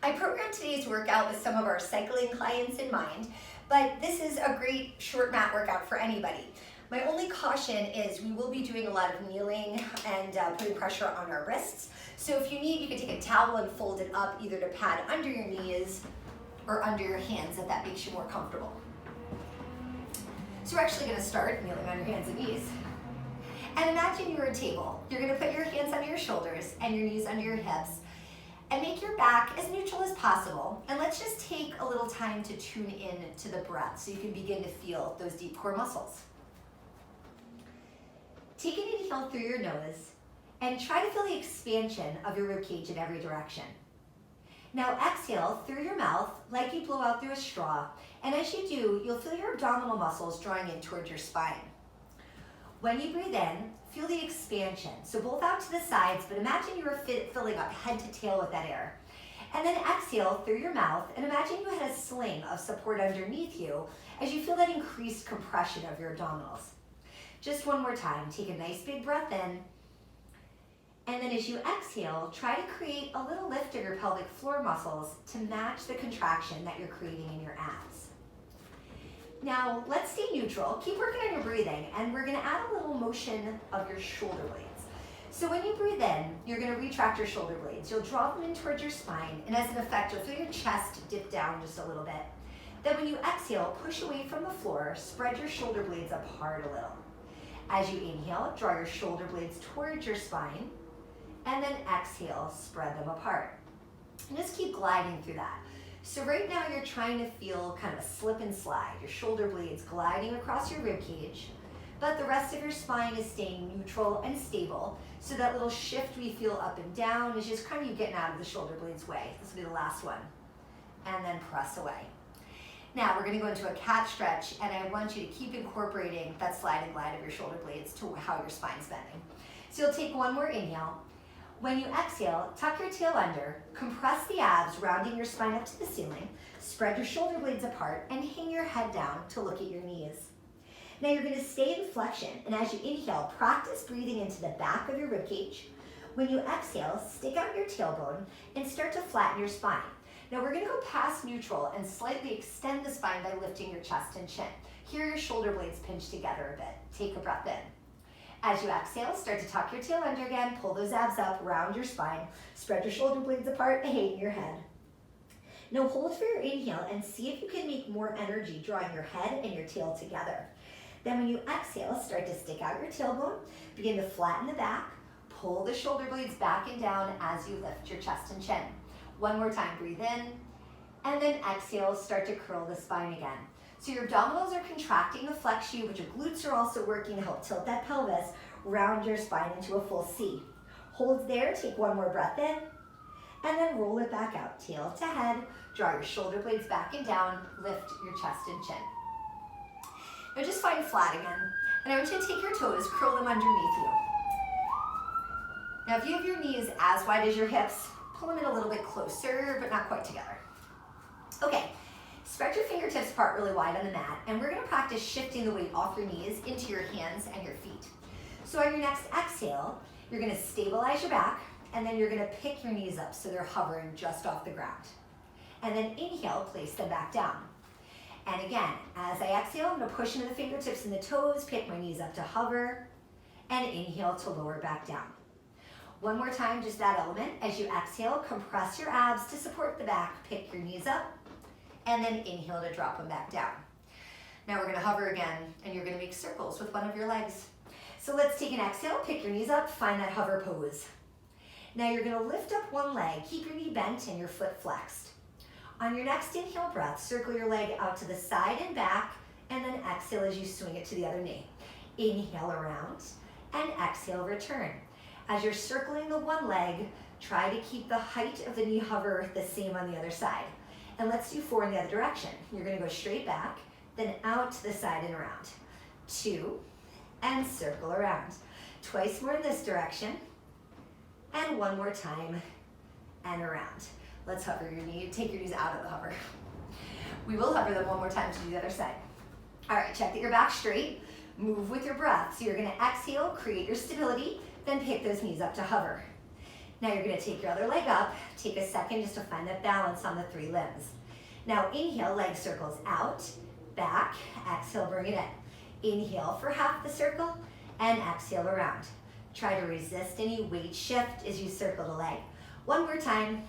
I programmed today's workout with some of our cycling clients in mind, but this is a great short mat workout for anybody. My only caution is we will be doing a lot of kneeling and putting pressure on our wrists. So if you need, you can take a towel and fold it up either to pad under your knees or under your hands if that makes you more comfortable. So we're actually going to start kneeling on your hands and knees. And imagine you're at a table. You're going to put your hands under your shoulders and your knees under your hips and make your back as neutral as possible. And let's just take a little time to tune in to the breath so you can begin to feel those deep core muscles. Take an inhale through your nose and try to feel the expansion of your ribcage in every direction. Now exhale through your mouth like you blow out through a straw, and as you do, you'll feel your abdominal muscles drawing in towards your spine. When you breathe in, feel the expansion, so both out to the sides, but imagine you were filling up head to tail with that air. And then exhale through your mouth, and imagine you had a sling of support underneath you as you feel that increased compression of your abdominals. Just one more time, take a nice big breath in, and then as you exhale, try to create a little lift of your pelvic floor muscles to match the contraction that you're creating in your abs. Now, let's stay neutral. Keep working on your breathing, and we're gonna add a little motion of your shoulder blades. So when you breathe in, you're gonna retract your shoulder blades. You'll draw them in towards your spine, and as an effect, you'll feel your chest dip down just a little bit. Then when you exhale, push away from the floor, spread your shoulder blades apart a little. As you inhale, draw your shoulder blades towards your spine, and then exhale, spread them apart. And just keep gliding through that. So right now you're trying to feel kind of a slip and slide, your shoulder blades gliding across your rib cage, but the rest of your spine is staying neutral and stable. So that little shift we feel up and down is just kind of you getting out of the shoulder blades way. This will be the last one. And then press away. Now we're gonna go into a cat stretch, and I want you to keep incorporating that slide and glide of your shoulder blades to how your spine's bending. So you'll take one more inhale. When you exhale, tuck your tail under, compress the abs, rounding your spine up to the ceiling, spread your shoulder blades apart, and hang your head down to look at your knees. Now you're gonna stay in flexion, and as you inhale, practice breathing into the back of your ribcage. When you exhale, stick out your tailbone and start to flatten your spine. Now we're gonna go past neutral and slightly extend the spine by lifting your chest and chin. Here your shoulder blades pinch together a bit. Take a breath in. As you exhale, start to tuck your tail under again, pull those abs up, round your spine, spread your shoulder blades apart, and hang your head. Now hold for your inhale and see if you can make more energy drawing your head and your tail together. Then when you exhale, start to stick out your tailbone, begin to flatten the back, pull the shoulder blades back and down as you lift your chest and chin. One more time, breathe in, and then exhale, start to curl the spine again. So your abdominals are contracting to flex you, but your glutes are also working to help tilt that pelvis, round your spine into a full C. Hold there, take one more breath in, and then roll it back out, tail to head, draw your shoulder blades back and down, lift your chest and chin. Now just find flat again, and I want you to take your toes, curl them underneath you. Now if you have your knees as wide as your hips, pull them in a little bit closer, but not quite together. Okay. Spread your fingertips apart really wide on the mat, and we're gonna practice shifting the weight off your knees into your hands and your feet. So on your next exhale, you're gonna stabilize your back, and then you're gonna pick your knees up so they're hovering just off the ground. And then inhale, place them back down. And again, as I exhale, I'm gonna push into the fingertips and the toes, pick my knees up to hover, and inhale to lower back down. One more time, just that element. As you exhale, compress your abs to support the back, pick your knees up, and then inhale to drop them back down. Now we're gonna hover again, and you're gonna make circles with one of your legs. So let's take an exhale, pick your knees up, find that hover pose. Now you're gonna lift up one leg, keep your knee bent and your foot flexed. On your next inhale breath, circle your leg out to the side and back, and then exhale as you swing it to the other knee. Inhale around, and exhale, return. As you're circling the one leg, try to keep the height of the knee hover the same on the other side. And let's do 4 in the other direction. You're gonna go straight back, then out to the side and around. 2, and circle around. Twice more in this direction, and one more time, and around. Let's hover your knee, take your knees out of the hover. We will hover them one more time to do the other side. All right, check that your back's straight, move with your breath. So you're gonna exhale, create your stability, then pick those knees up to hover. Now you're gonna take your other leg up, take a second just to find that balance on the 3 limbs. Now inhale, leg circles out, back, exhale, bring it in. Inhale for half the circle, and exhale around. Try to resist any weight shift as you circle the leg. One more time,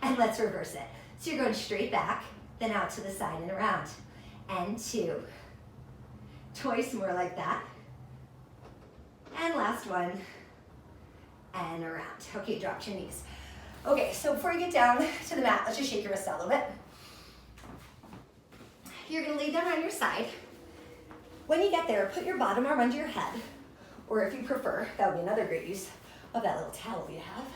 and let's reverse it. So you're going straight back, then out to the side and around. And 2. Twice more like that. And last one, and around. Okay, drop your knees. Okay, so before you get down to the mat, let's just shake your wrists out a little bit. You're gonna lay down on your side. When you get there, put your bottom arm under your head, or if you prefer, that would be another great use of that little towel you have.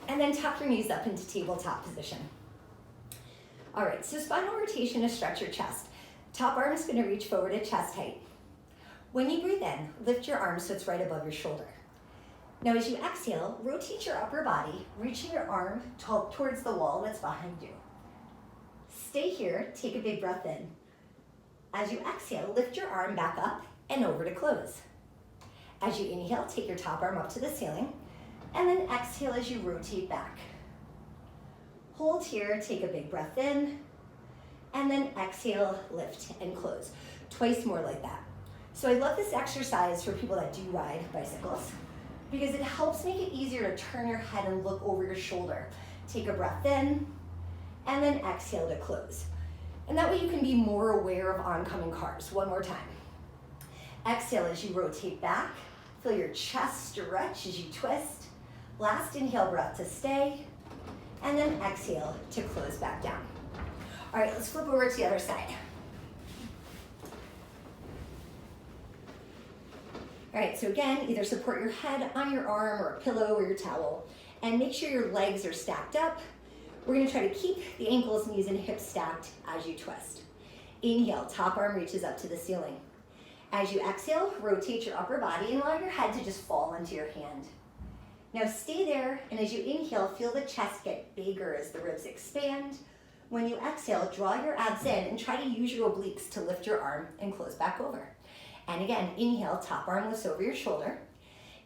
And then tuck your knees up into tabletop position. All right, so spinal rotation is stretch your chest. Top arm is gonna reach forward at chest height. When you breathe in, lift your arm so it's right above your shoulder. Now as you exhale, rotate your upper body, reaching your arm towards the wall that's behind you. Stay here, take a big breath in. As you exhale, lift your arm back up and over to close. As you inhale, take your top arm up to the ceiling, and then exhale as you rotate back. Hold here, take a big breath in, and then exhale, lift and close. Twice more like that. So I love this exercise for people that do ride bicycles because it helps make it easier to turn your head and look over your shoulder. Take a breath in, and then exhale to close. And that way you can be more aware of oncoming cars. One more time. Exhale as you rotate back. Feel your chest stretch as you twist. Last inhale breath to stay, and then exhale to close back down. All right, let's flip over to the other side. All right, so again, either support your head on your arm or a pillow or your towel, and make sure your legs are stacked up. We're gonna try to keep the ankles, knees, and hips stacked as you twist. Inhale, top arm reaches up to the ceiling. As you exhale, rotate your upper body and allow your head to just fall into your hand. Now stay there, and as you inhale, feel the chest get bigger as the ribs expand. When you exhale, draw your abs in and try to use your obliques to lift your arm and close back over. And again, inhale, top arm lifts over your shoulder.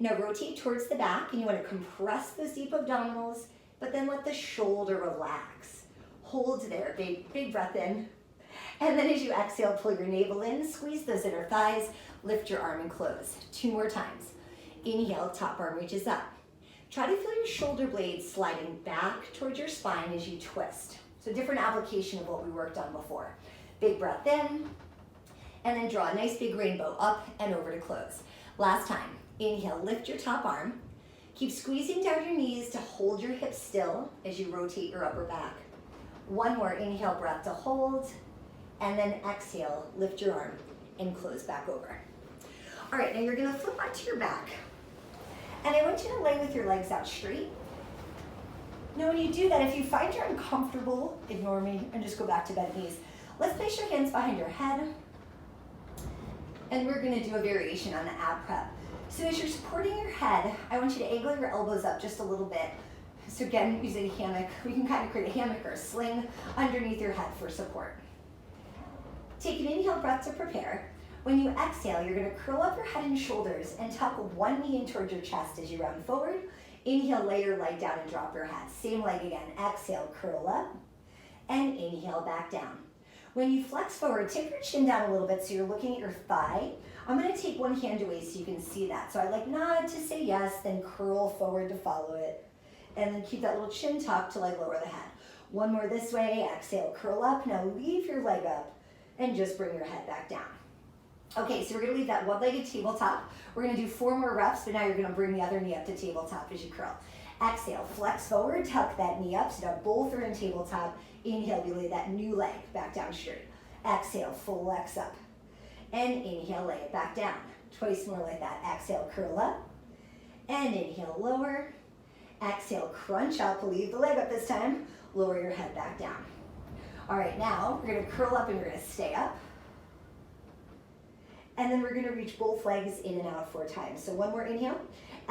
Now rotate towards the back, and you want to compress those deep abdominals, but then let the shoulder relax. Hold there, big breath in. And then as you exhale, pull your navel in, squeeze those inner thighs, lift your arm and close. 2 more times. Inhale, top arm reaches up. Try to feel your shoulder blades sliding back towards your spine as you twist. So different application of what we worked on before. Big breath in, and then draw a nice big rainbow up and over to close. Last time. Inhale, lift your top arm. Keep squeezing down your knees to hold your hips still as you rotate your upper back. One more inhale breath to hold, and then exhale, lift your arm and close back over. All right, now you're gonna flip onto your back. And I want you to lay with your legs out straight. Now when you do that, if you find you're uncomfortable, ignore me and just go back to bent knees. Let's place your hands behind your head. And we're gonna do a variation on the ab prep. So as you're supporting your head, I want you to angle your elbows up just a little bit. So again, using a hammock, we can kind of create a hammock or a sling underneath your head for support. Take an inhale breath to prepare. When you exhale, you're gonna curl up your head and shoulders and tuck one knee in towards your chest as you round forward. Inhale, lay your leg down and drop your head. Same leg again. Exhale, curl up, and inhale, back down. When you flex forward, tip your chin down a little bit so you're looking at your thigh. I'm gonna take one hand away so you can see that. So I like nod to say yes, then curl forward to follow it. And then keep that little chin tucked till I lower the head. One more this way, exhale, curl up. Now leave your leg up and just bring your head back down. Okay, so we're gonna leave that one-legged tabletop. We're gonna do 4 more reps, but now you're gonna bring the other knee up to tabletop as you curl. Exhale, flex forward, tuck that knee up, so now both are in tabletop. Inhale, we lay that new leg back down straight. Exhale, flex up. And inhale, lay it back down. Twice more like that. Exhale, curl up. And inhale, lower. Exhale, crunch up, leave the leg up this time. Lower your head back down. All right, now we're gonna curl up and we're gonna stay up. And then we're gonna reach both legs in and out 4 times. So one more inhale.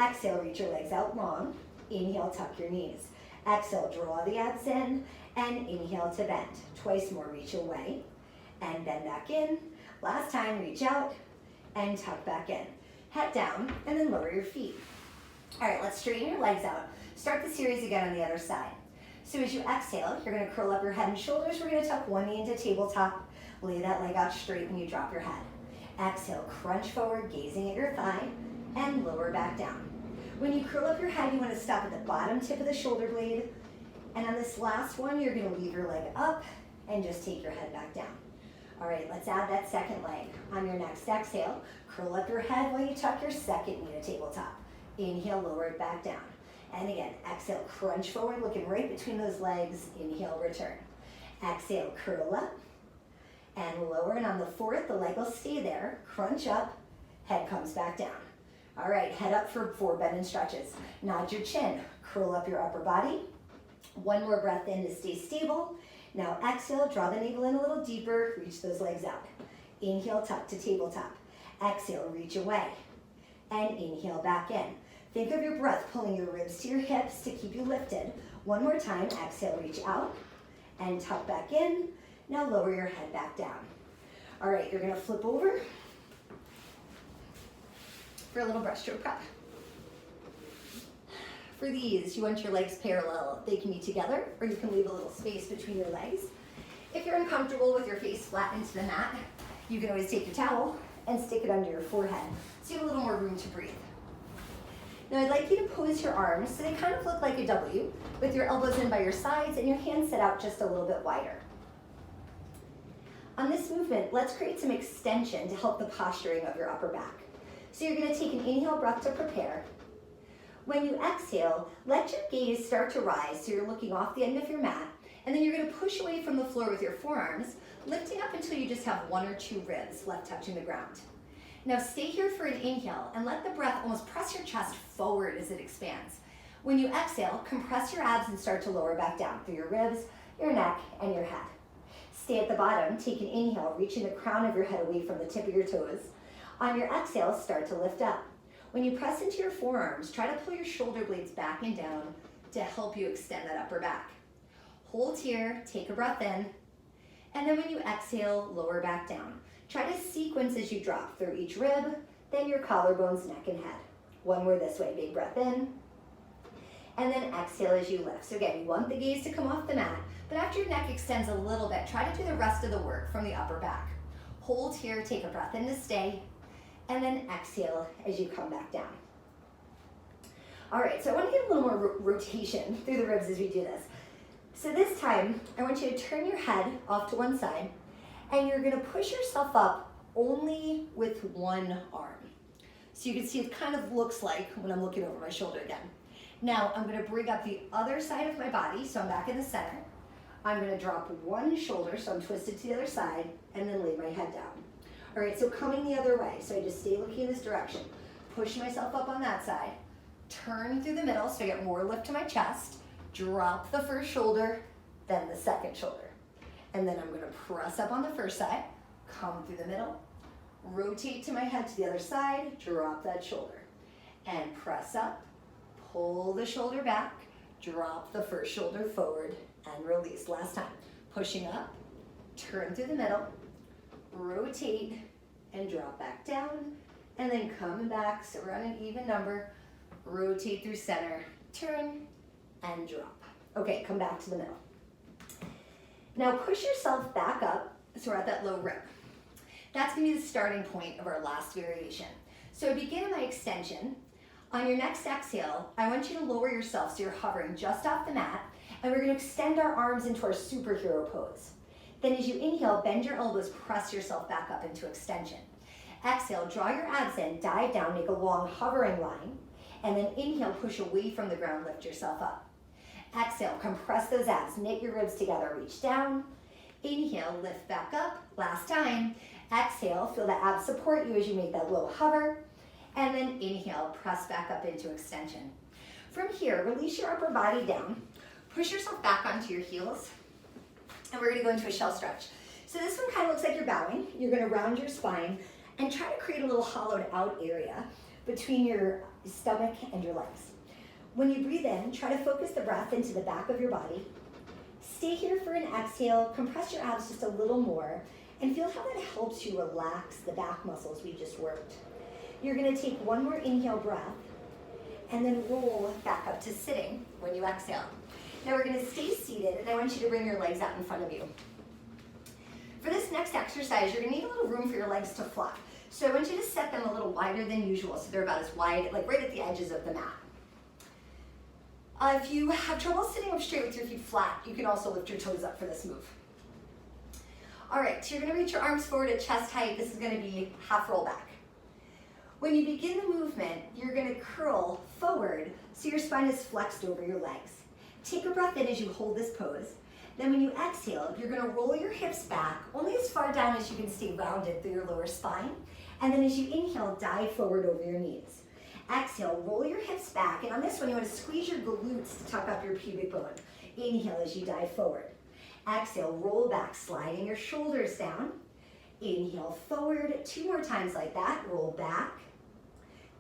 Exhale, reach your legs out long. Inhale, tuck your knees. Exhale, draw the abs in. And inhale to bend. Twice more, reach away. And bend back in. Last time, reach out and tuck back in. Head down and then lower your feet. All right, let's straighten your legs out. Start the series again on the other side. So as you exhale, you're gonna curl up your head and shoulders. We're gonna tuck one knee into tabletop. Lay that leg out straight when you drop your head. Exhale, crunch forward, gazing at your thigh, and lower back down. When you curl up your head, you wanna stop at the bottom tip of the shoulder blade. And on this last one, you're gonna leave your leg up and just take your head back down. All right, let's add that second leg. On your next exhale, curl up your head while you tuck your second knee to tabletop. Inhale, lower it back down. And again, exhale, crunch forward, looking right between those legs. Inhale, return. Exhale, curl up and lower. And on the fourth, the leg will stay there. Crunch up, head comes back down. All right, head up for 4 bend and stretches. Nod your chin, curl up your upper body. One more breath in to stay stable. Now exhale, draw the navel in a little deeper, reach those legs out. Inhale, tuck to tabletop. Exhale, reach away. And inhale, back in. Think of your breath pulling your ribs to your hips to keep you lifted. One more time, exhale, reach out and tuck back in. Now lower your head back down. All right, you're gonna flip over for a little breaststroke prep. For these, you want your legs parallel. They can be together, or you can leave a little space between your legs. If you're uncomfortable with your face flat into the mat, you can always take your towel and stick it under your forehead, so you have a little more room to breathe. Now I'd like you to pose your arms so they kind of look like a W, with your elbows in by your sides and your hands set out just a little bit wider. On this movement, let's create some extension to help the posturing of your upper back. So you're gonna take an inhale breath to prepare. When you exhale, let your gaze start to rise so you're looking off the end of your mat, and then you're gonna push away from the floor with your forearms, lifting up until you just have 1 or 2 ribs left touching the ground. Now stay here for an inhale and let the breath almost press your chest forward as it expands. When you exhale, compress your abs and start to lower back down through your ribs, your neck, and your head. Stay at the bottom, take an inhale, reaching the crown of your head away from the tip of your toes. On your exhale, start to lift up. When you press into your forearms, try to pull your shoulder blades back and down to help you extend that upper back. Hold here, take a breath in, and then when you exhale, lower back down. Try to sequence as you drop through each rib, then your collarbones, neck, and head. One more this way, big breath in, and then exhale as you lift. So again, you want the gaze to come off the mat, but after your neck extends a little bit, try to do the rest of the work from the upper back. Hold here, take a breath in to stay, and then exhale as you come back down. All right, so I want to get a little more rotation through the ribs as we do this. So this time, I want you to turn your head off to one side, and you're gonna push yourself up only with one arm. So you can see it kind of looks like when I'm looking over my shoulder again. Now, I'm gonna bring up the other side of my body, so I'm back in the center. I'm gonna drop one shoulder, so I'm twisted to the other side, and then lay my head down. All right, so coming the other way, so I just stay looking in this direction. Push myself up on that side, turn through the middle so I get more lift to my chest, drop the first shoulder, then the second shoulder. And then I'm gonna press up on the first side, come through the middle, rotate to my head to the other side, drop that shoulder, and press up, pull the shoulder back, drop the first shoulder forward, and release. Last time, pushing up, turn through the middle, rotate, and drop back down, and then coming back, so we're on an even number, rotate through center, turn, and drop. Okay, come back to the middle. Now push yourself back up, so we're at that low rib. That's gonna be the starting point of our last variation. So I begin my extension. On your next exhale, I want you to lower yourself so you're hovering just off the mat, and we're gonna extend our arms into our superhero pose. Then as you inhale, bend your elbows, press yourself back up into extension. Exhale, draw your abs in, dive down, make a long hovering line, and then inhale, push away from the ground, lift yourself up. Exhale, compress those abs, knit your ribs together, reach down. Inhale, lift back up, last time. Exhale, feel the abs support you as you make that low hover. And then inhale, press back up into extension. From here, release your upper body down, push yourself back onto your heels, and we're gonna go into a shell stretch. So this one kind of looks like you're bowing. You're gonna round your spine and try to create a little hollowed out area between your stomach and your legs. When you breathe in, try to focus the breath into the back of your body. Stay here for an exhale, compress your abs just a little more, and feel how that helps you relax the back muscles we just worked. You're gonna take one more inhale breath, and then roll back up to sitting when you exhale. Now we're gonna stay seated, and I want you to bring your legs out in front of you. For this next exercise, you're gonna need a little room for your legs to flop. So I want you to set them a little wider than usual, so they're about as wide, like right at the edges of the mat. If you have trouble sitting up straight with your feet flat, you can also lift your toes up for this move. All right, so you're gonna reach your arms forward at chest height. This is gonna be half roll back. When you begin the movement, you're gonna curl forward so your spine is flexed over your legs. Take a breath in as you hold this pose. Then when you exhale, you're gonna roll your hips back, only as far down as you can stay rounded through your lower spine. And then as you inhale, dive forward over your knees. Exhale, roll your hips back. And on this one, you wanna squeeze your glutes to tuck up your pubic bone. Inhale as you dive forward. Exhale, roll back, sliding your shoulders down. Inhale forward, 2 more times like that. Roll back.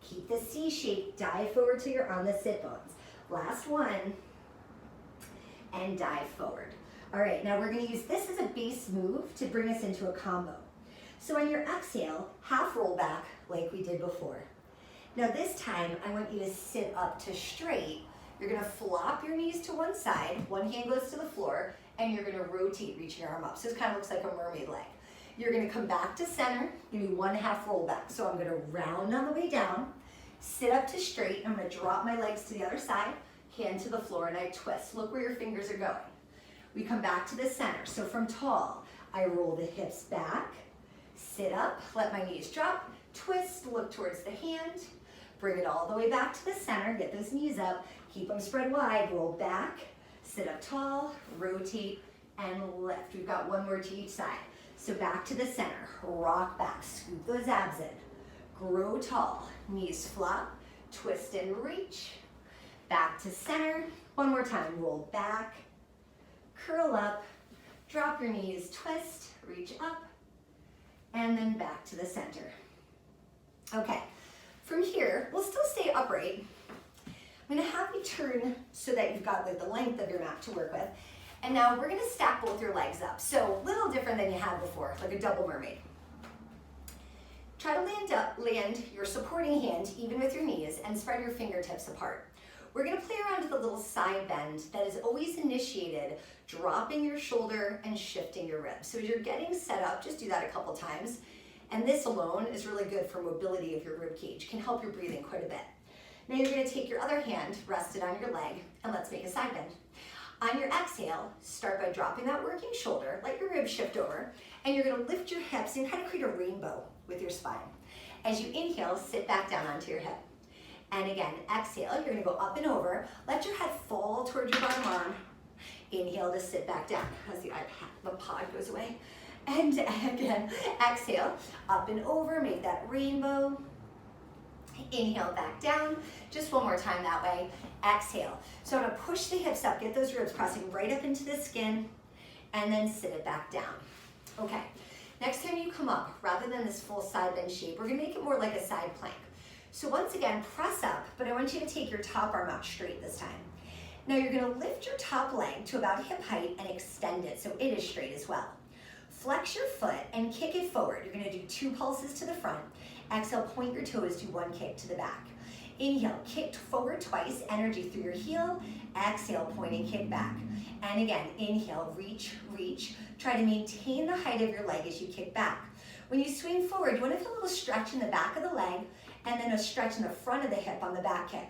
Keep the C shape, dive forward till you're on the sit bones. Last one, and dive forward. All right, now we're gonna use this as a base move to bring us into a combo. So on your exhale, half roll back like we did before. Now this time, I want you to sit up to straight. You're gonna flop your knees to one side, one hand goes to the floor, and you're gonna rotate, reaching your arm up. So this kind of looks like a mermaid leg. You're gonna come back to center, give me 1 half roll back. So I'm gonna round on the way down, sit up to straight, I'm gonna drop my legs to the other side, hand to the floor, and I twist. Look where your fingers are going. We come back to the center. So from tall, I roll the hips back, sit up, let my knees drop, twist, look towards the hand, bring it all the way back to the center, get those knees up, keep them spread wide, roll back, sit up tall, rotate, and lift. We've got 1 more to each side. So back to the center, rock back, scoop those abs in, grow tall, knees flop, twist and reach, back to center. 1 more time, roll back, curl up, drop your knees, twist, reach up, and then back to the center. Okay, from here, we'll still stay upright. I'm gonna have you turn so that you've got like the length of your mat to work with. And now we're gonna stack both your legs up. So a little different than you had before, like a double mermaid. Try to land your supporting hand even with your knees and spread your fingertips apart. We're gonna play around with a little side bend that is always initiated, dropping your shoulder and shifting your ribs. So as you're getting set up, just do that a couple times. And this alone is really good for mobility of your rib cage, can help your breathing quite a bit. Now you're gonna take your other hand, rest it on your leg, and let's make a side bend. On your exhale, start by dropping that working shoulder, let your ribs shift over, and you're gonna lift your hips and kind of create a rainbow with your spine. As you inhale, sit back down onto your hip. And again, exhale, you're gonna go up and over, let your head fall towards your bottom arm. Inhale to sit back down as the pod goes away. And again, exhale, up and over, make that rainbow. Inhale back down, just 1 more time that way. Exhale. So I'm gonna push the hips up, get those ribs crossing right up into the skin, and then sit it back down. Okay, next time you come up, rather than this full side bend shape, we're gonna make it more like a side plank. So once again, press up, but I want you to take your top arm out straight this time. Now you're gonna lift your top leg to about hip height and extend it so it is straight as well. Flex your foot and kick it forward. You're gonna do 2 pulses to the front. Exhale, point your toes, do 1 kick to the back. Inhale, kick forward twice, energy through your heel. Exhale, point and kick back. And again, inhale, reach, reach. Try to maintain the height of your leg as you kick back. When you swing forward, you wanna feel a little stretch in the back of the leg and then a stretch in the front of the hip on the back kick.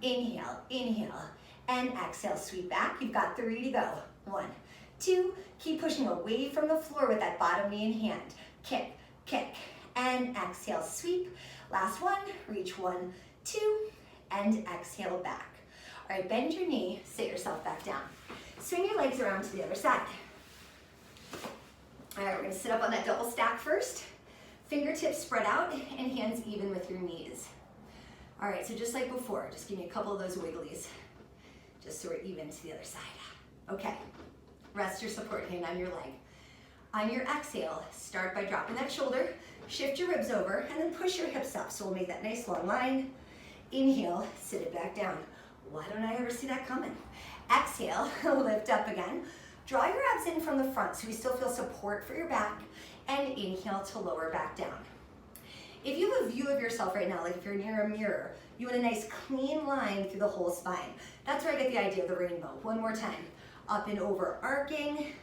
Inhale, inhale, and exhale, sweep back. You've got 3 to go. 1, 2, keep pushing away from the floor with that bottom knee in hand. Kick, kick, and exhale, sweep. Last one, reach 1, 2, and exhale back. All right, bend your knee, sit yourself back down. Swing your legs around to the other side. All right, we're gonna sit up on that double stack first. Fingertips spread out and hands even with your knees. All right, so just like before, just give me a couple of those wigglies, just so we're even to the other side. Okay, rest your support hand on your leg. On your exhale, start by dropping that shoulder, shift your ribs over, and then push your hips up. So we'll make that nice long line. Inhale, sit it back down. Why don't I ever see that coming? Exhale, lift up again. Draw your abs in from the front so we still feel support for your back, and inhale to lower back down. If you have a view of yourself right now, like if you're near a mirror, You want a nice clean line through the whole spine. That's where I get the idea of the rainbow. One more time. Up and over, arcing,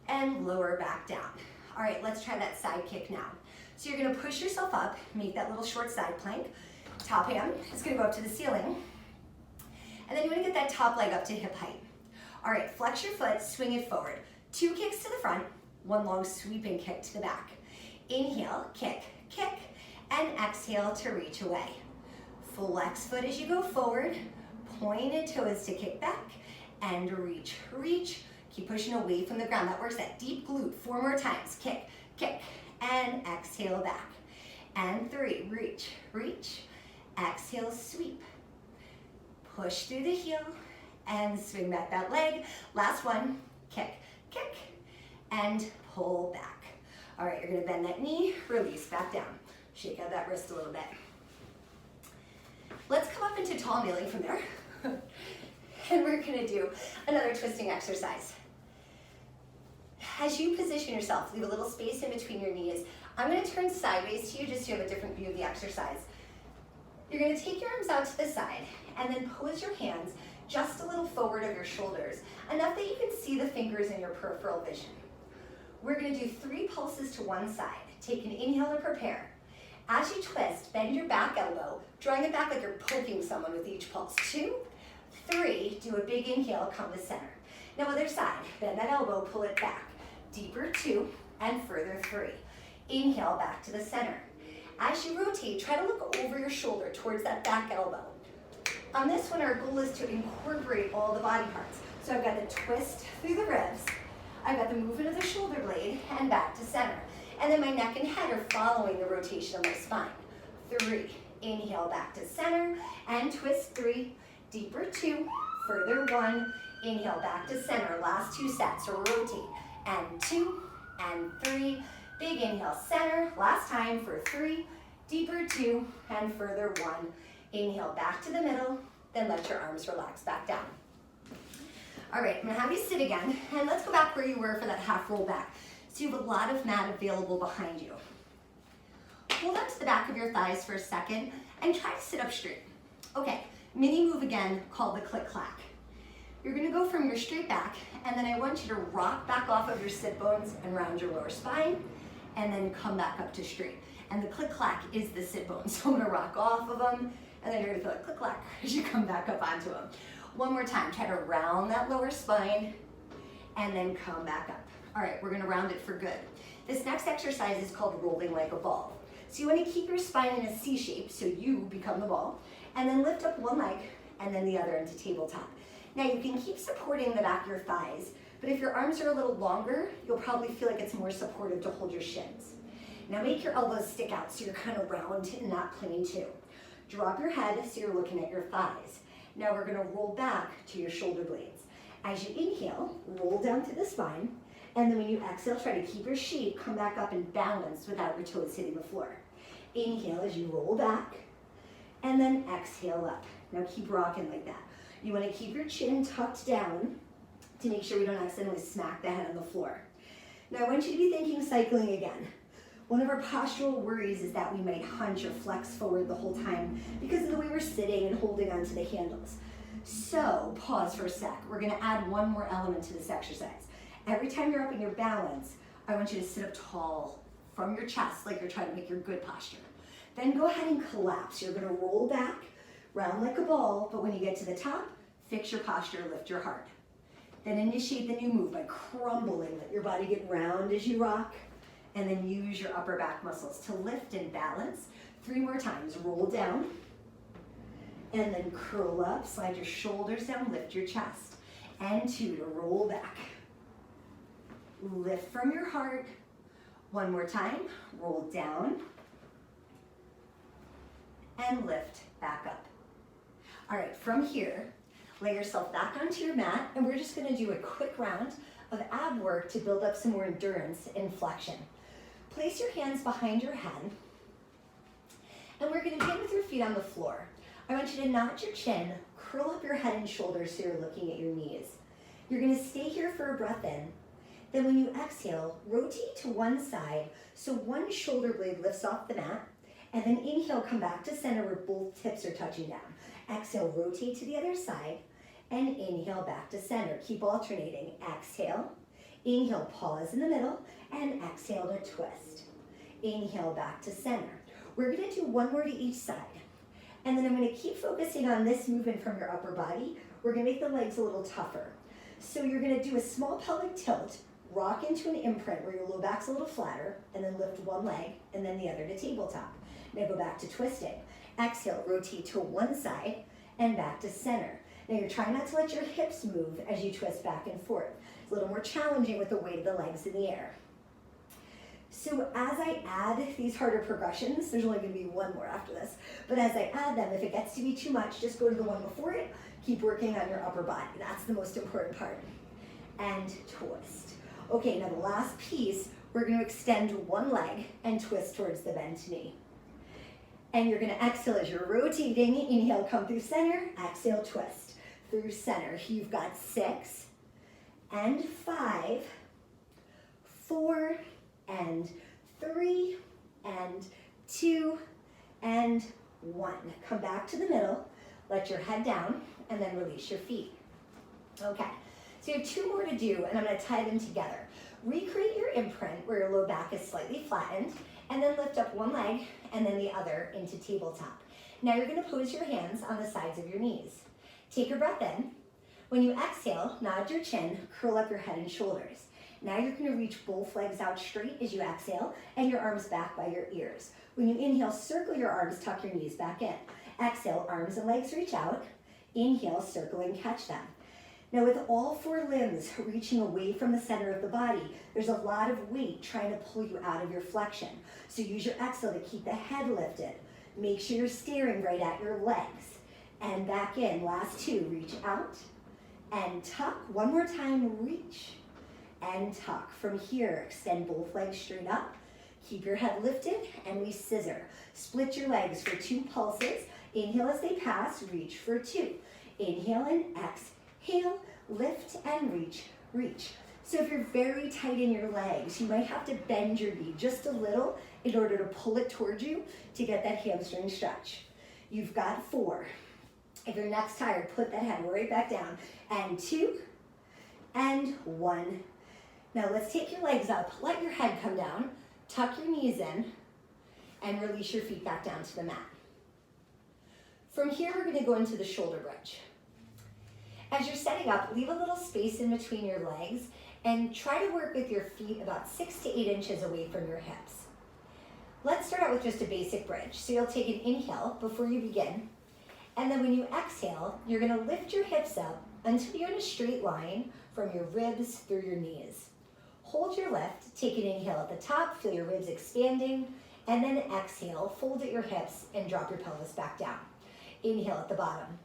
and lower back down. All right, let's try that side kick now. So you're gonna push yourself up, make that little short side plank. Top hand is gonna go up to the ceiling. And then you wanna get that top leg up to hip height. All right, flex your foot, swing it forward. 2 kicks to the front, 1 long sweeping kick to the back. Inhale, kick, kick, and exhale to reach away. Flex foot as you go forward, pointed toes to kick back, and reach, reach. Keep pushing away from the ground. That works that deep glute. 4 more times. Kick, kick, and exhale back. And 3, reach, reach. Exhale, sweep. Push through the heel and swing back that leg. Last one, kick, kick, and pull back. All right, you're gonna bend that knee, release back down. Shake out that wrist a little bit. Let's come up into tall kneeling from there. And we're gonna do another twisting exercise. As you position yourself, leave a little space in between your knees. I'm gonna turn sideways to you just so you have a different view of the exercise. You're gonna take your arms out to the side and then pose your hands just a little forward of your shoulders, enough that you can see the fingers in your peripheral vision. We're gonna do 3 pulses to one side. Take an inhale to prepare. As you twist, bend your back elbow, drawing it back like you're poking someone with each pulse. 2, 3, do a big inhale, come to center. Now other side, bend that elbow, pull it back. Deeper 2, and further 3. Inhale, back to the center. As you rotate, try to look over your shoulder towards that back elbow. On this one, our goal is to incorporate all the body parts. So I've got the twist through the ribs, I've got the movement of the shoulder blade, and back to center. And then my neck and head are following the rotation of my spine. 3, inhale back to center, and twist 3, deeper 2, further 1, inhale back to center, last 2 sets, so rotate, and 2, and 3, big inhale, center, last time for 3, deeper 2, and further 1, inhale back to the middle, then let your arms relax back down. All right, I'm gonna have you sit again, and let's go back where you were for that half roll back. So you have a lot of mat available behind you. Hold up to the back of your thighs for a second and try to sit up straight. Okay, mini move again called the click clack. You're gonna go from your straight back, and then I want you to rock back off of your sit bones and round your lower spine, and then come back up to straight. And the click clack is the sit bones. So I'm gonna rock off of them, and then you're gonna feel like click clack as you come back up onto them. One more time, try to round that lower spine, and then come back up. All right, we're gonna round it for good. This next exercise is called rolling like a ball. So you wanna keep your spine in a C shape, so you become the ball, and then lift up one leg, and then the other into tabletop. Now you can keep supporting the back of your thighs, but if your arms are a little longer, you'll probably feel like it's more supportive to hold your shins. Now make your elbows stick out so you're kind of round in that plane too. Drop your head so you're looking at your thighs. Now we're gonna roll back to your shoulder blades. As you inhale, roll down to the spine, and then when you exhale, try to keep your shape, come back up and balance without your toes hitting the floor. Inhale as you roll back, and then exhale up. Now keep rocking like that. You wanna keep your chin tucked down to make sure we don't accidentally smack the head on the floor. Now I want you to be thinking cycling again. One of our postural worries is that we might hunch or flex forward the whole time because of the way we're sitting and holding onto the handles. So pause for a sec. We're gonna add one more element to this exercise. Every time you're up in your balance, I want you to sit up tall from your chest like you're trying to make your good posture. Then go ahead and collapse. You're gonna roll back, round like a ball, but when you get to the top, fix your posture, lift your heart. Then initiate the new move by crumbling. Let your body get round as you rock, and then use your upper back muscles to lift and balance. 3 more times, roll down, and then curl up, slide your shoulders down, lift your chest. And 2 to roll back. Lift from your heart. 1 more time, roll down, and lift back up. All right, from here, lay yourself back onto your mat, and we're just gonna do a quick round of ab work to build up some more endurance and flexion. Place your hands behind your head, and we're gonna begin with your feet on the floor. I want you to notch your chin, curl up your head and shoulders so you're looking at your knees. You're gonna stay here for a breath in. Then when you exhale, rotate to one side so one shoulder blade lifts off the mat, And then inhale, come back to center where both hips are touching down. Exhale, rotate to the other side, and inhale back to center. Keep alternating. Exhale, inhale, pause in the middle, and exhale to twist. Inhale back to center. We're gonna do one more to each side. And then I'm gonna keep focusing on this movement from your upper body. We're gonna make the legs a little tougher. So you're gonna do a small pelvic tilt, rock into an imprint where your low back's a little flatter, and then lift one leg and then the other to tabletop. Now go back to twisting. Exhale, rotate to one side and back to center. Now you're trying not to let your hips move as you twist back and forth. It's a little more challenging with the weight of the legs in the air. So as I add these harder progressions, there's only gonna be one more after this, but as I add them, if it gets to be too much, just go to the one before it, keep working on your upper body. That's the most important part. And twist. Okay, now the last piece, we're gonna extend one leg and twist towards the bent knee. And you're gonna exhale as you're rotating. Inhale, come through center. Exhale, twist through center. You've got 6 and 5, 4 and 3 and 2 and 1. Come back to the middle. Let your head down and then release your feet. Okay, so you have 2 more to do and I'm gonna tie them together. Recreate your imprint where your low back is slightly flattened and then lift up one leg and then the other into tabletop. Now you're gonna pose your hands on the sides of your knees. Take a breath in. When you exhale, nod your chin, curl up your head and shoulders. Now you're gonna reach both legs out straight as you exhale and your arms back by your ears. When you inhale, circle your arms, tuck your knees back in. Exhale, arms and legs reach out. Inhale, circle and catch them. Now with all 4 limbs reaching away from the center of the body, there's a lot of weight trying to pull you out of your flexion. So use your exhale to keep the head lifted. Make sure you're staring right at your legs. And back in, last 2, reach out and tuck. One more time, reach and tuck. From here, extend both legs straight up. Keep your head lifted and we scissor. Split your legs for 2 pulses. Inhale as they pass, reach for 2. Inhale and exhale, lift and reach, reach. So if you're very tight in your legs, you might have to bend your knee just a little in order to pull it towards you to get that hamstring stretch. You've got 4. If your neck's tired, put that head right back down. And 2 and 1. Now let's take your legs up, let your head come down, tuck your knees in, and release your feet back down to the mat. From here, we're gonna go into the shoulder bridge. As you're setting up, leave a little space in between your legs and try to work with your feet about 6 to 8 inches away from your hips. Let's start out with just a basic bridge. So you'll take an inhale before you begin, and then when you exhale, you're gonna lift your hips up until you're in a straight line from your ribs through your knees. Hold your lift, take an inhale at the top, feel your ribs expanding, and then exhale, fold at your hips and drop your pelvis back down. Inhale at the bottom.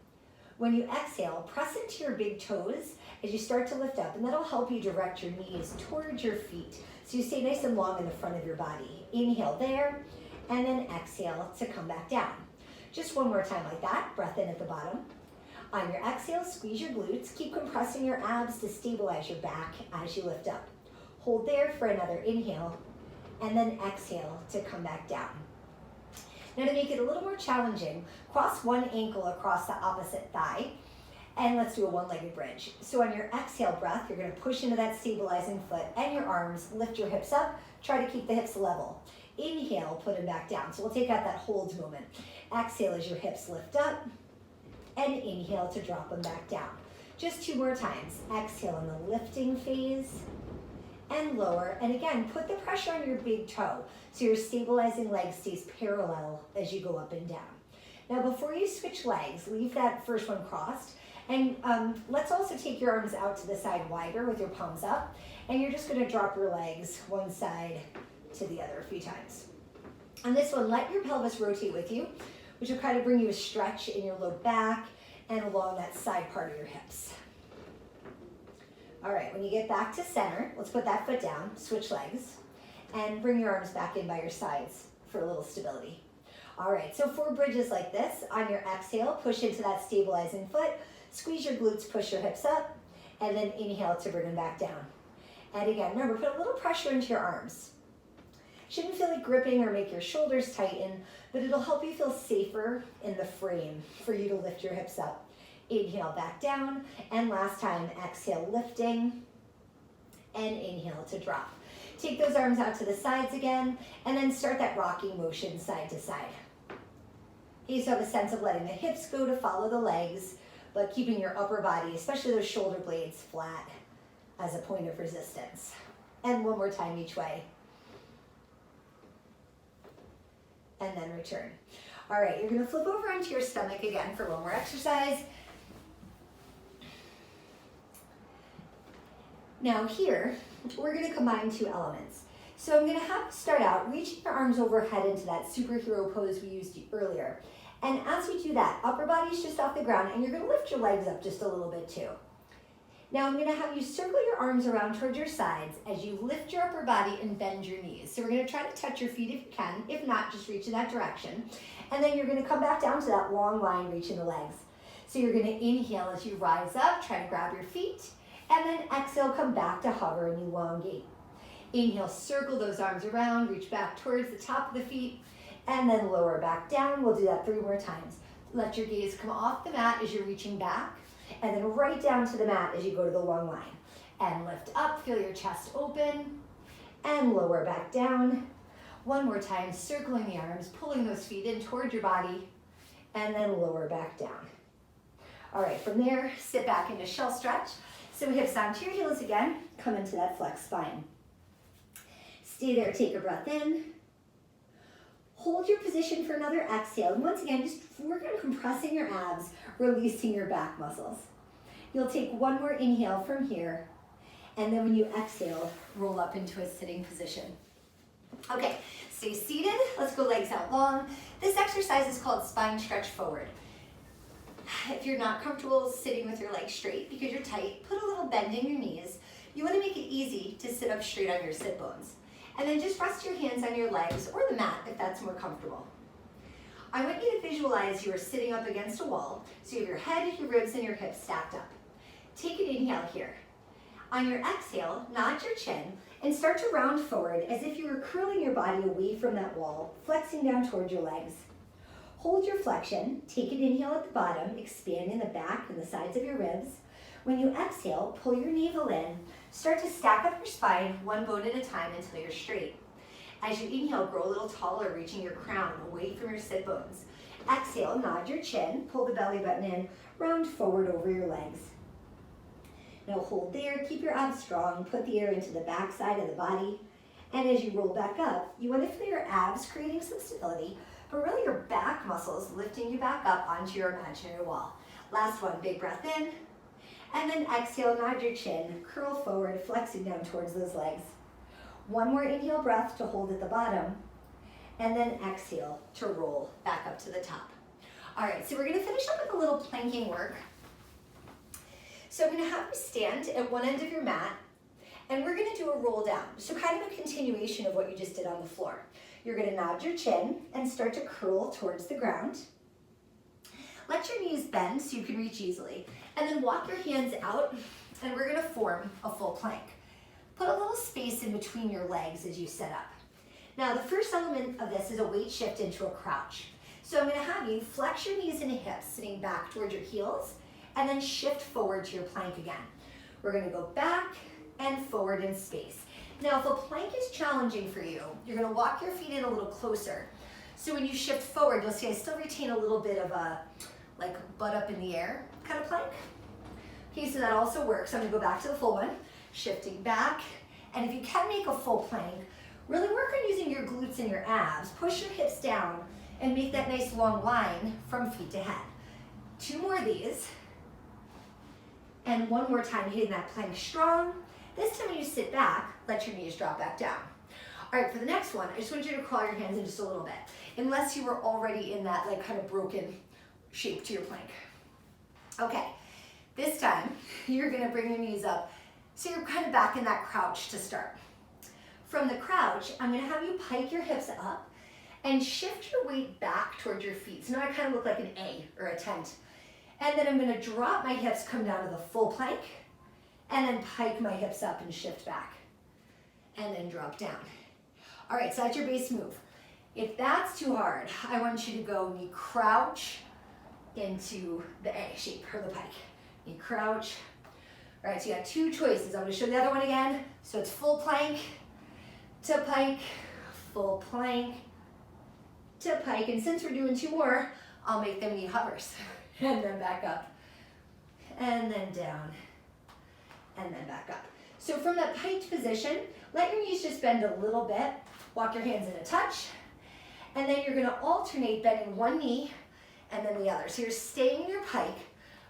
When you exhale, press into your big toes as you start to lift up, and that'll help you direct your knees towards your feet so you stay nice and long in the front of your body. Inhale there, and then exhale to come back down. Just one more time like that, breath in at the bottom. On your exhale, squeeze your glutes, keep compressing your abs to stabilize your back as you lift up. Hold there for another inhale, and then exhale to come back down. Now to make it a little more challenging, cross one ankle across the opposite thigh, and let's do a one-legged bridge. So on your exhale breath, you're gonna push into that stabilizing foot and your arms, lift your hips up, try to keep the hips level. Inhale, put them back down. So we'll take out that hold moment. Exhale as your hips lift up, and inhale to drop them back down. Just 2 more times. Exhale in the lifting phase, and lower, and again, put the pressure on your big toe so your stabilizing leg stays parallel as you go up and down. Now before you switch legs, leave that first one crossed, and let's also take your arms out to the side wider with your palms up, and you're just gonna drop your legs one side to the other a few times. On this one, let your pelvis rotate with you, which will kind of bring you a stretch in your low back and along that side part of your hips. All right, when you get back to center, let's put that foot down, switch legs, and bring your arms back in by your sides for a little stability. All right, so 4 bridges like this. On your exhale, push into that stabilizing foot, squeeze your glutes, push your hips up, and then inhale to bring them back down. And again, remember, put a little pressure into your arms. Shouldn't feel like gripping or make your shoulders tighten, but it'll help you feel safer in the frame for you to lift your hips up. Inhale back down, and last time, exhale lifting, and inhale to drop. Take those arms out to the sides again, and then start that rocking motion side to side. You still have a sense of letting the hips go to follow the legs, but keeping your upper body, especially those shoulder blades, flat as a point of resistance. And one more time each way. And then return. All right, you're gonna flip over onto your stomach again for one more exercise. Now here, we're gonna combine two elements. So I'm gonna have you start out reaching your arms overhead into that superhero pose we used earlier. And as we do that, upper body's just off the ground, and you're gonna lift your legs up just a little bit too. Now I'm gonna have you circle your arms around towards your sides as you lift your upper body and bend your knees. So we're gonna try to touch your feet if you can. If not, just reach in that direction. And then you're gonna come back down to that long line, reaching the legs. So you're gonna inhale as you rise up, try to grab your feet, and then exhale, come back to hover and elongate. Inhale, circle those arms around, reach back towards the top of the feet, and then lower back down. We'll do that 3 more times. Let your gaze come off the mat as you're reaching back, and then right down to the mat as you go to the long line. And lift up, feel your chest open, and lower back down. One more time, circling the arms, pulling those feet in toward your body, and then lower back down. All right, from there, sit back into shell stretch. So hips onto your heels again, come into that flex spine. Stay there, take a breath in. Hold your position for another exhale. And once again, just work on compressing your abs, releasing your back muscles. You'll take one more inhale from here. And then when you exhale, roll up into a sitting position. Okay, stay seated. Let's go legs out long. This exercise is called spine stretch forward. If you're not comfortable sitting with your legs straight because you're tight, put a little bend in your knees. You want to make it easy to sit up straight on your sit bones. And then just rest your hands on your legs or the mat if that's more comfortable. I want you to visualize you are sitting up against a wall, so you have your head, your ribs, and your hips stacked up. Take an inhale here. On your exhale, nod your chin and start to round forward as if you were curling your body away from that wall, flexing down toward your legs. Hold your flexion, take an inhale at the bottom, expanding the back and the sides of your ribs. When you exhale, pull your navel in, start to stack up your spine one bone at a time until you're straight. As you inhale, grow a little taller, reaching your crown away from your sit bones. Exhale, nod your chin, pull the belly button in, round forward over your legs. Now hold there, keep your abs strong, put the air into the back side of the body, and as you roll back up, you want to feel your abs creating some stability, but really your back muscles lifting you back up onto your imaginary wall. Last one, big breath in, and then exhale, nod your chin, curl forward, flexing down towards those legs. One more inhale breath to hold at the bottom, and then exhale to roll back up to the top. All right, so we're gonna finish up with a little planking work. So I'm gonna have you stand at one end of your mat, and we're gonna do a roll down. So kind of a continuation of what you just did on the floor. You're gonna nod your chin and start to curl towards the ground. Let your knees bend so you can reach easily. And then walk your hands out, and we're gonna form a full plank. Put a little space in between your legs as you sit up. Now, the first element of this is a weight shift into a crouch. So I'm gonna have you flex your knees and hips, sitting back towards your heels, and then shift forward to your plank again. We're gonna go back and forward in space. Now, if a plank is challenging for you, you're gonna walk your feet in a little closer. So when you shift forward, you'll see I still retain a little bit of a, like, butt up in the air kind of plank. Okay, so that also works. I'm gonna go back to the full one, shifting back. And if you can make a full plank, really work on using your glutes and your abs. Push your hips down and make that nice long line from feet to head. 2 more of these. And one more time, hitting that plank strong. This time when you sit back, let your knees drop back down. All right, for the next one, I just want you to crawl your hands in just a little bit, unless you were already in that like kind of broken shape to your plank. Okay, this time, you're gonna bring your knees up, so you're kind of back in that crouch to start. From the crouch, I'm gonna have you pike your hips up and shift your weight back towards your feet. So now I kind of look like an A or a tent. And then I'm gonna drop my hips, come down to the full plank, and then pike my hips up and shift back. And then drop down. All right, so that's your base move. If that's too hard, I want you to go knee crouch into the A shape or the pike. Knee crouch. All right, so you got two choices. I'm gonna show the other one again. So it's full plank to pike, full plank to pike. And since we're doing two more, I'll make them knee hovers. And then back up, and then down, and then back up. So from that piked position, let your knees just bend a little bit. Walk your hands in a touch. And then you're gonna alternate bending one knee and then the other. So you're staying in your pike,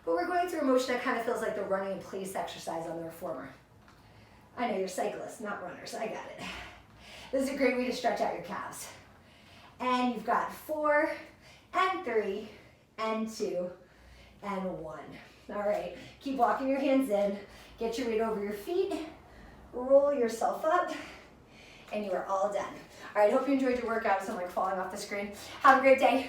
but we're going through a motion that kind of feels like the running in place exercise on the reformer. I know you're cyclists, not runners, I got it. This is a great way to stretch out your calves. And you've got 4 and 3 and 2 and 1. All right, keep walking your hands in, get your weight over your feet, roll yourself up, and you are all done. All right, hope you enjoyed your workout. So I'm like falling off the screen. Have a great day.